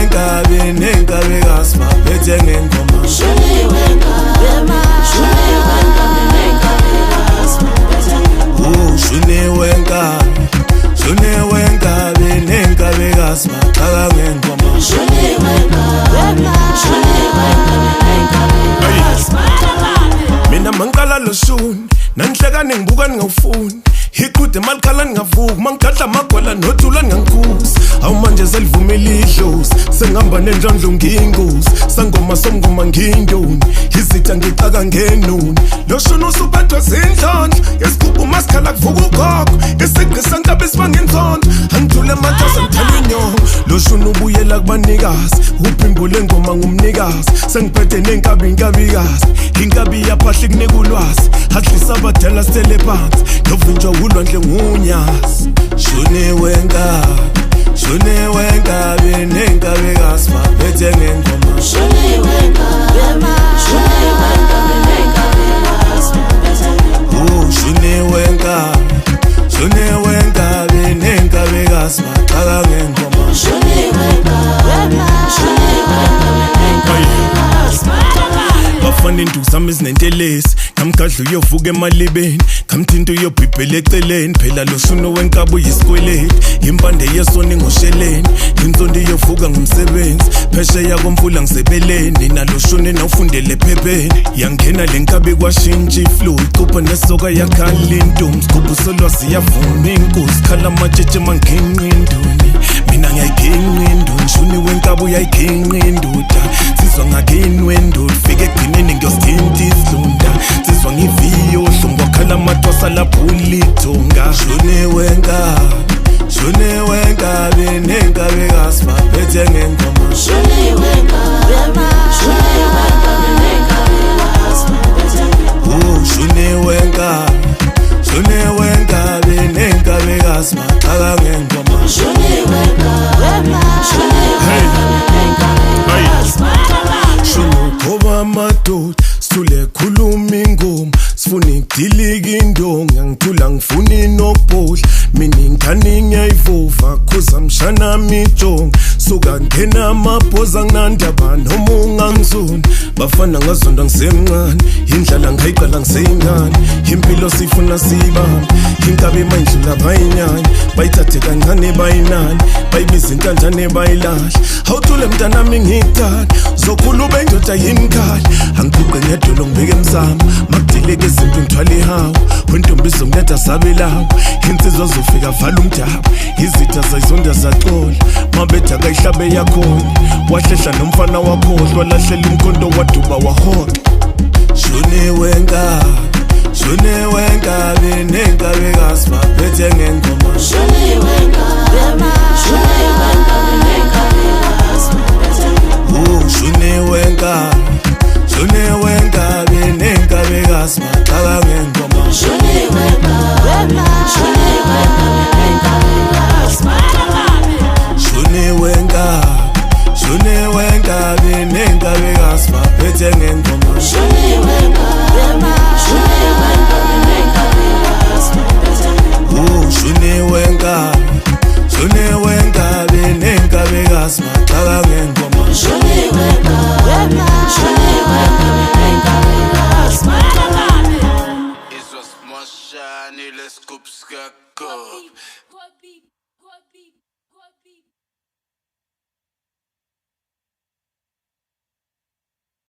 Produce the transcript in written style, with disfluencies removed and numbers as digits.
wenkabi nenkabikazi baphethe ngengoma. Shuni wenkabi nenkabikazi baqala ngengoma. Mina mangikala lo shuni nangihleka ningibuka ningawufuni. Iqhude malikhala ningavuki mangikadla amagwala nothula ningangikuza. Awu manje selivumela idlozi sengihamba nendlondlo ngiyingozi. Sangoma somngoma ngiyindoni izitha ngicaka ngenoni. Lo shuni usuphethwe zindlondlo yesigubhu masikhala kuvuka ugogo. Isigqi santaba esibanga inzondo angithule matasa ngithela inyongo. Lo shuni ubuyela kubanikazi uphimbule ngoma ngumnikazi. Sengiphethe nenkabi inkabikazi inkabi yaphahla kunika ulwazi. Adlisa abadala sele phansi novinjwa ulwandle ngunyazi. Shuni wenkabi nenkabikazi baphethe ngengoma. Shuni wenkabi nenkabikazi baqala ngengoma. Bafana induku zami ezinentelezi ngamgadla uyovuka emalibeni ngamthinta uyobhibhela eceleni. Phela lo shuni wenkabi uyisikweleti impande yesona ingosheleni. Inzondo iyovuka ngumsebenzi phesheya komfula ngisebeleni. Nalo shuni nawufundele ephepheni yangena le nkabi kwashintsha iflow. Icupha nesoka yakhala intombi sigubhu solwazi yavuma inkosi. Khala amatshetshe manginqa induni mina ngiyayiginqa induni. Shuni wenkabi uyayiginqa induda sizwa ngakini wendoda. Fike ekugcineni ngiyosithinta isilunda sizwa ngiviyo hlungu wakhala amatwasa laphula ithunga. Shuni wenkabi nenkabikazi baphethe ngengoma. Shuni wenkabi nenkabikazi baqala ngengoma. Shuni ukhoba amadoda sithule khuluma ingoma. Sifuna ikudilika indonga ngithula ngifuna inokubhodla. Mina ingane ngiyayivuva khuza mshana mijonga. Suka ngena amabhoza nginandaba noma ungangizona. Bafana ngazonda ngisemncane indlala ngiyiqala ngiseyingane. Impilo sifuna siyibamba inkabi mandlula bayinyanya. Bayithathe kancane bayinani bayibiza inkanjane bayilahla. Awuthule mntanami ngikuthanda zokhula ube indoda yinikhali. Angiguqe ngedolo ngibeke emsamo makudileke izinto ngithwala ihawu. Wentombi izongiletha sabelawo insizwa zofika vala umdabu. Izitha zayizonda zaxola mabetha kayihlabe yakhona. Wahlehla nomfana wakhohlwa lahlela umkhonto waduba wahoxa. Shuni wenkabi nenkabikazi baphethe ngengoma. Shuni wenkabi nenkabikazi baqala ngengoma. Shuni wenkabi nenkabikazi baphethe ngengoma. Shuni wenkabi nenkabikazi baqala ngengoma. Shuni Izwa smoshani le scoop skakop.